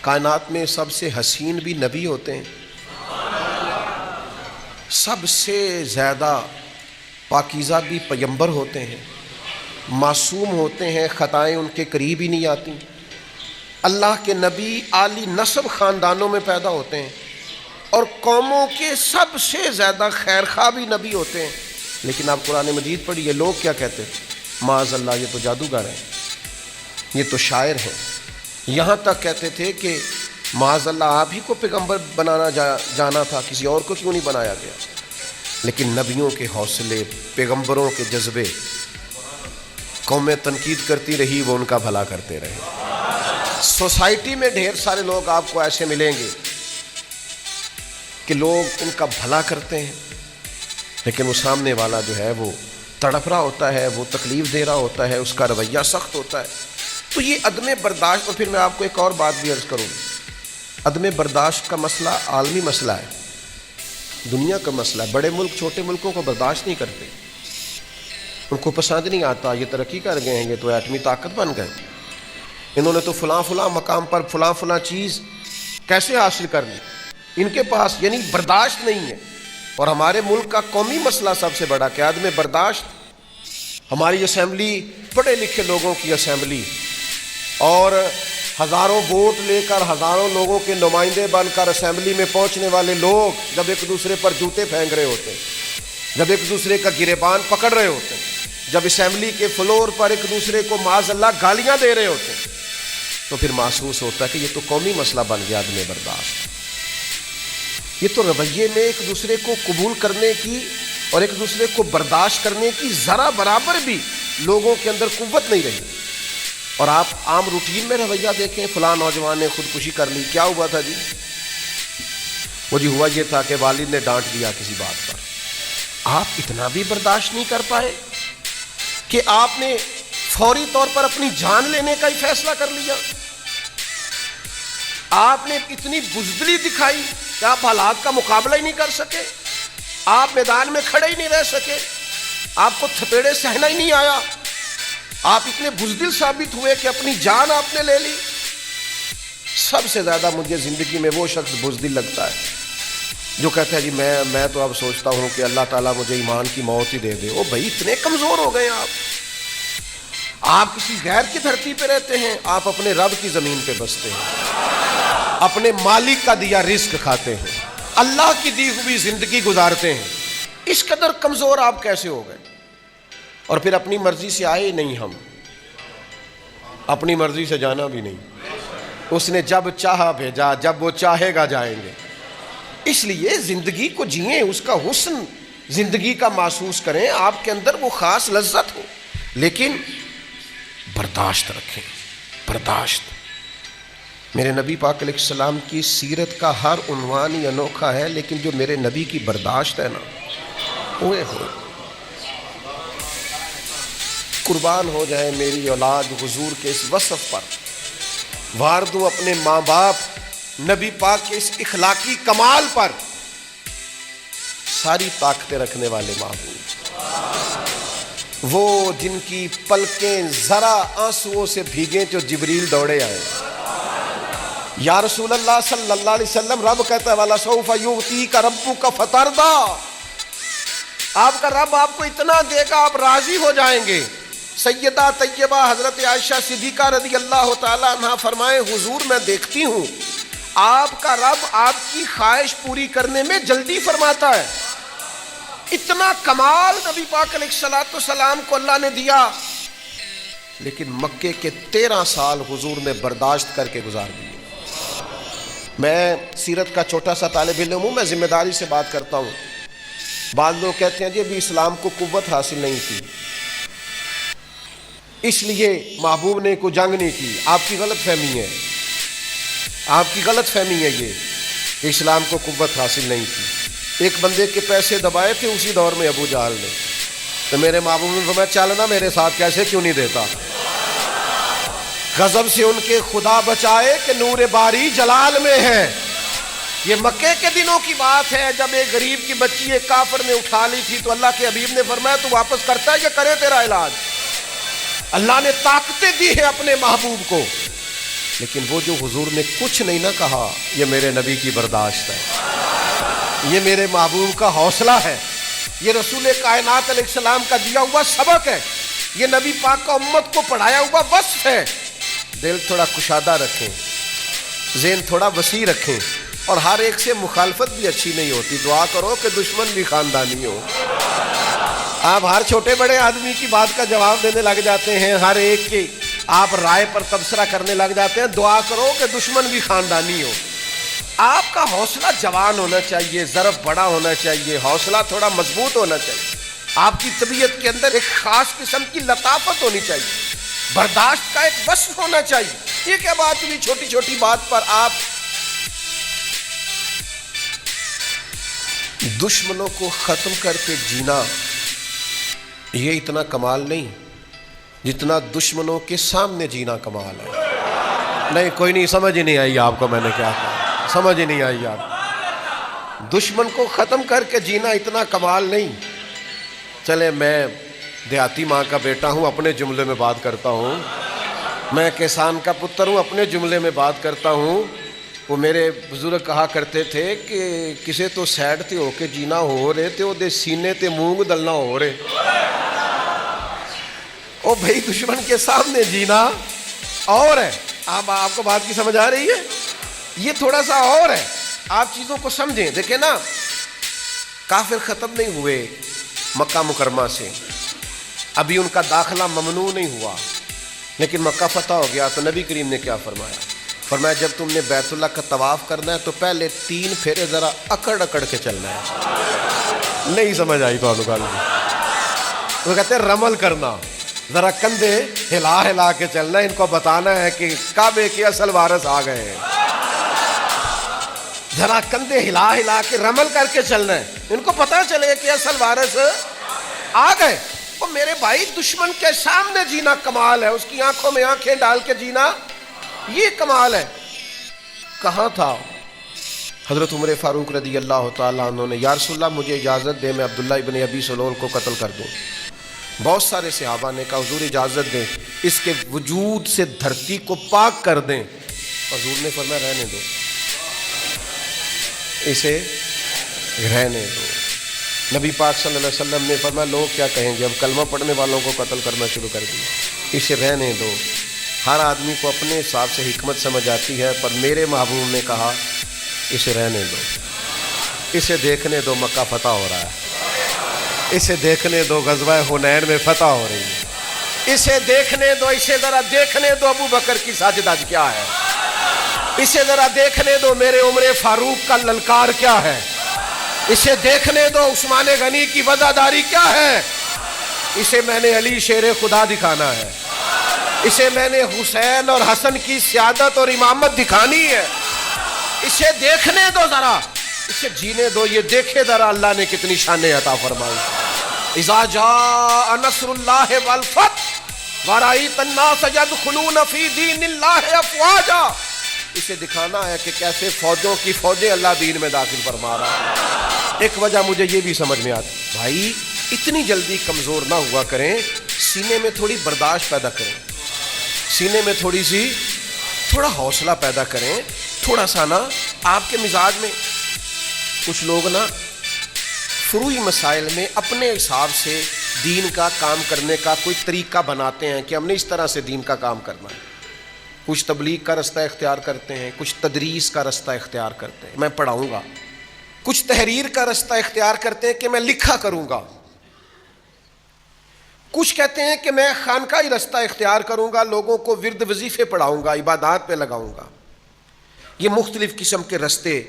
کائنات میں سب سے حسین بھی نبی ہوتے ہیں، سب سے زیادہ پاکیزہ بھی پیغمبر ہوتے ہیں، معصوم ہوتے ہیں، خطائیں ان کے قریب ہی نہیں آتی۔ اللہ کے نبی عالی نسب خاندانوں میں پیدا ہوتے ہیں اور قوموں کے سب سے زیادہ خیر خواہ بھی نبی ہوتے ہیں۔ لیکن آپ قرآن مجید پڑھیے، لوگ کیا کہتے تھے؟ معاذ اللہ، یہ تو جادوگر ہیں، یہ تو شاعر ہیں۔ یہاں تک کہتے تھے کہ معاذ اللہ آپ ہی کو پیغمبر بنانا جانا تھا، کسی اور کو کیوں نہیں بنایا گیا؟ لیکن نبیوں کے حوصلے، پیغمبروں کے جذبے، قومیں تنقید کرتی رہی، وہ ان کا بھلا کرتے رہے۔ سوسائٹی میں ڈھیر سارے لوگ آپ کو ایسے ملیں گے کہ لوگ ان کا بھلا کرتے ہیں، لیکن وہ سامنے والا جو ہے وہ تڑپ رہا ہوتا ہے، وہ تکلیف دے رہا ہوتا ہے، اس کا رویہ سخت ہوتا ہے۔ تو یہ عدم برداشت، اور پھر میں آپ کو ایک اور بات بھی عرض کروں، عدم برداشت کا مسئلہ عالمی مسئلہ ہے، دنیا کا مسئلہ ہے۔ بڑے ملک چھوٹے ملکوں کو برداشت نہیں کرتے، ان کو پسند نہیں آتا، یہ ترقی کر گئے ہیں، یہ تو ایٹمی طاقت بن گئے، انہوں نے تو فلاں مقام پر فلاں چیز کیسے حاصل کر لی، ان کے پاس یعنی برداشت نہیں ہے۔ اور ہمارے ملک کا قومی مسئلہ سب سے بڑا کہ عدم برداشت۔ ہماری اسمبلی پڑھے لکھے لوگوں کی اسمبلی، اور ہزاروں ووٹ لے کر ہزاروں لوگوں کے نمائندے بن کر اسمبلی میں پہنچنے والے لوگ جب ایک دوسرے پر جوتے پھینک رہے ہوتے ہیں، جب ایک دوسرے کا گریبان پکڑ رہے ہوتے ہیں، جب اسمبلی کے فلور پر ایک دوسرے کو معاذ اللہ گالیاں دے رہے ہوتے ہیں، تو پھر محسوس ہوتا ہے کہ یہ تو قومی مسئلہ بن گیا عدم برداشت۔ یہ تو رویے میں ایک دوسرے کو قبول کرنے کی اور ایک دوسرے کو برداشت کرنے کی ذرا برابر بھی لوگوں کے اندر قوت نہیں رہی۔ اور آپ عام روٹین میں رویہ دیکھیں، فلاں نوجوان نے خودکشی کر لی، کیا ہوا تھا جی؟ وہ جی ہوا یہ تھا کہ والد نے ڈانٹ دیا کسی بات پر۔ آپ اتنا بھی برداشت نہیں کر پائے کہ آپ نے فوری طور پر اپنی جان لینے کا ہی فیصلہ کر لیا؟ آپ نے اتنی بزدلی دکھائی کہ آپ حالات کا مقابلہ ہی نہیں کر سکے، آپ میدان میں کھڑے ہی نہیں رہ سکے، آپ کو تھپیڑے سہنا ہی نہیں آیا، آپ اتنے بزدل ثابت ہوئے کہ اپنی جان آپ نے لے لی۔ سب سے زیادہ مجھے زندگی میں وہ شخص بزدل لگتا ہے جو کہتا ہے جی میں تو اب سوچتا ہوں کہ اللہ تعالیٰ مجھے ایمان کی موت ہی دے دے۔ او بھائی، اتنے کمزور ہو گئے آپ کسی غیر کی دھرتی پہ رہتے ہیں، آپ اپنے رب کی زمین پہ بستے ہیں، اپنے مالک کا دیا رزق کھاتے ہیں، اللہ کی دی ہوئی زندگی گزارتے ہیں، اس قدر کمزور آپ کیسے ہو گئے؟ اور پھر اپنی مرضی سے آئے نہیں، ہم اپنی مرضی سے جانا بھی نہیں، اس نے جب چاہا بھیجا، جب وہ چاہے گا جائیں گے۔ اس لیے زندگی کو جئیں، اس کا حسن زندگی کا محسوس کریں، آپ کے اندر وہ خاص لذت ہو، لیکن برداشت رکھیں، برداشت۔ میرے نبی پاک علیہ السلام کی سیرت کا ہر عنوان ہی انوکھا ہے، لیکن جو میرے نبی کی برداشت ہے نا، ہوئے ہو قربان ہو جائے میری اولاد حضور کے اس وصف پر، وار دوں اپنے ماں باپ نبی پاک کے اس اخلاقی کمال پر، ساری طاقتیں رکھنے والے محبوب، وہ جن کی پلکیں ذرا آنسوؤں سے بھیگیں تو جبریل دوڑے آئے۔ یا رسول اللہ صلی اللہ علیہ وسلم، رب کہتا ہے وَلَسَوْفَ يُعْطِيكَ رَبُّكَ فَتَرْضَىٰ، آپ کا رب آپ کو اتنا دے گا آپ راضی ہو جائیں گے۔ سیدہ طیبہ حضرت عائشہ صدیقہ رضی اللہ تعالیٰ عنہ فرمائے، حضور میں دیکھتی ہوں آپ کا رب آپ کی خواہش پوری کرنے میں جلدی فرماتا ہے۔ اتنا کمال نبی پاک علیہ السلام کو اللہ نے دیا، لیکن مکے کے 13 سال حضور نے برداشت کر کے گزار دیے۔ میں سیرت کا چھوٹا سا طالب علم ہوں، میں ذمہ داری سے بات کرتا ہوں۔ بعض لوگ کہتے ہیں جی ابھی اسلام کو قوت حاصل نہیں تھی، اس لیے محبوب نے کوئی جنگ نہیں کی۔ آپ کی غلط فہمی ہے، آپ کی غلط فہمی ہے یہ کہ اسلام کو قوت حاصل نہیں تھی۔ ایک بندے کے پیسے دبائے تھے اسی دور میں ابو جہل نے، تو میرے محبوب نے فرمایا چلنا میرے ساتھ، کیسے کیوں نہیں دیتا؟ غضب سے ان کے خدا بچائے کہ نور باری جلال میں ہے۔ یہ مکے کے دنوں کی بات ہے، جب ایک غریب کی بچی ایک کافر نے اٹھا لی تھی تو اللہ کے حبیب نے فرمایا تو واپس کرتا ہے کہ کرے تیرا علاج؟ اللہ نے طاقتیں دی ہیں اپنے محبوب کو لیکن وہ جو حضور نے کچھ نہیں نہ کہا، یہ میرے نبی کی برداشت ہے، یہ میرے محبوب کا حوصلہ ہے، یہ رسول کائنات علیہ السلام کا دیا ہوا سبق ہے، یہ نبی پاک کا امت کو پڑھایا ہوا وصف ہے۔ دل تھوڑا کشادہ رکھیں، ذہن تھوڑا وسیع رکھیں، اور ہر ایک سے مخالفت بھی اچھی نہیں ہوتی، دعا کرو کہ دشمن بھی خاندانی ہو۔ آپ ہر چھوٹے بڑے آدمی کی بات کا جواب دینے لگ جاتے ہیں، ہر ایک کی آپ رائے پر تبصرہ کرنے لگ جاتے ہیں، دعا کرو کہ دشمن بھی خاندانی ہو۔ آپ کا حوصلہ جوان ہونا چاہیے، ظرف بڑا ہونا چاہیے، حوصلہ تھوڑا مضبوط ہونا چاہیے، آپ کی طبیعت کے اندر ایک خاص قسم کی لطافت ہونی چاہیے، برداشت کا ایک وصف ہونا چاہیے۔ یہ کیا بات ہوئی چھوٹی چھوٹی بات پر آپ دشمنوں کو ختم کر کے جینا؟ یہ اتنا کمال نہیں جتنا دشمنوں کے سامنے جینا کمال ہے۔ نہیں، کوئی نہیں، سمجھ ہی نہیں آئی آپ کو میں نے کیا کہا، سمجھ ہی نہیں آئی آپ۔ دشمن کو ختم کر کے جینا اتنا کمال نہیں۔ چلے میں دیہاتی ماں کا بیٹا ہوں، اپنے جملے میں بات کرتا ہوں، میں کسان کا پتر ہوں، اپنے جملے میں بات کرتا ہوں۔ وہ میرے بزرگ کہا کرتے تھے کہ کسے تو سیڈ تے ہو کے جینا ہو رہے تے او دے سینے تے مونگ دلنا ہو رہے۔ او بھائی دشمن کے سامنے جینا اور ہے۔ آپ کو بات کی سمجھ آ رہی ہے؟ یہ تھوڑا سا اور ہے، آپ چیزوں کو سمجھیں۔ دیکھیں نا، کافر ختم نہیں ہوئے مکہ مکرمہ سے، ابھی ان کا داخلہ ممنوع نہیں ہوا، لیکن مکہ فتح ہو گیا تو نبی کریم نے کیا فرمایا؟ فرمایا جب تم نے بیت اللہ کا طواف کرنا ہے تو پہلے 3 پھیرے ذرا اکڑ کے چلنا ہے۔ نہیں سمجھ آئی تو وہ کہتے ہیں رمل کرنا، ذرا کندھے ہلا کے چلنا ہے، ان کو بتانا ہے کہ کعبے کے اصل وارث آ گئے ہیں۔ ذرا کندھے ہلا کے رمل کر کے چلنا ہے، ان کو پتہ چلے کہ اصل وارث آ گئے۔ وہ میرے بھائی دشمن کے سامنے جینا کمال ہے، اس کی آنکھوں میں آنکھیں ڈال کے جینا یہ کمال ہے۔ کہاں تھا حضرت عمر فاروق رضی اللہ تعالیٰ عنہ نے، یا رسول اللہ مجھے اجازت دے میں عبداللہ ابن ابی سلول کو قتل کر دوں۔ بہت سارے صحابہ نے کہا حضور اجازت دیں، اس کے وجود سے دھرتی کو پاک کر دیں۔ حضور نے فرمایا رہنے دو، اسے رہنے دو۔ نبی پاک صلی اللہ علیہ وسلم نے فرمایا لوگ کیا کہیں گے، اب کلمہ پڑھنے والوں کو قتل کرنا شروع کر دیا، اسے رہنے دو۔ ہر آدمی کو اپنے حساب سے حکمت سمجھ آتی ہے، پر میرے محبوب نے کہا اسے رہنے دو، اسے دیکھنے دو مکہ فتح ہو رہا ہے، اسے دیکھنے دو غزوہ حنین میں فتح ہو رہی ہے، اسے دیکھنے دو، اسے ذرا دیکھنے دو ابو بکر کی ساجد آج کیا ہے، اسے ذرا دیکھنے دو میرے عمر فاروق کا للکار کیا ہے، اسے دیکھنے دو عثمان غنی کی وفاداری کیا ہے، اسے میں نے علی شیر خدا دکھانا ہے، اسے میں نے حسین اور حسن کی سیادت اور امامت دکھانی ہے، اسے دیکھنے دو ذرا، اسے جینے دو، یہ دیکھے ذرا اللہ نے کتنی شانیں عطا فرمائی۔ اذا جاء نصر اللہ والفتح ورأیت الناس يدخلون فی دین اللہ افواجا، اسے دکھانا ہے کہ کیسے فوجوں کی فوجیں اللہ دین میں داخل فرما رہا ہے۔ ایک وجہ مجھے یہ بھی سمجھ میں آتی، بھائی اتنی جلدی کمزور نہ ہوا کریں، سینے میں تھوڑی برداشت پیدا کریں، سینے میں تھوڑا حوصلہ پیدا کریں، تھوڑا سا نا آپ کے مزاج میں کچھ لوگ نا فروعی مسائل میں اپنے حساب سے دین کا کام کرنے کا کوئی طریقہ بناتے ہیں کہ ہم نے اس طرح سے دین کا کام کرنا ہے۔ کچھ تبلیغ کا رستہ اختیار کرتے ہیں، کچھ تدریس کا رستہ اختیار کرتے ہیں، میں پڑھاؤں گا، کچھ تحریر کا رستہ اختیار کرتے ہیں کہ میں لکھا کروں گا، کچھ کہتے ہیں کہ میں خانقاہی رستہ اختیار کروں گا، لوگوں کو ورد وظیفے پڑھاؤں گا، عبادات پہ لگاؤں گا۔ یہ مختلف قسم کے رستے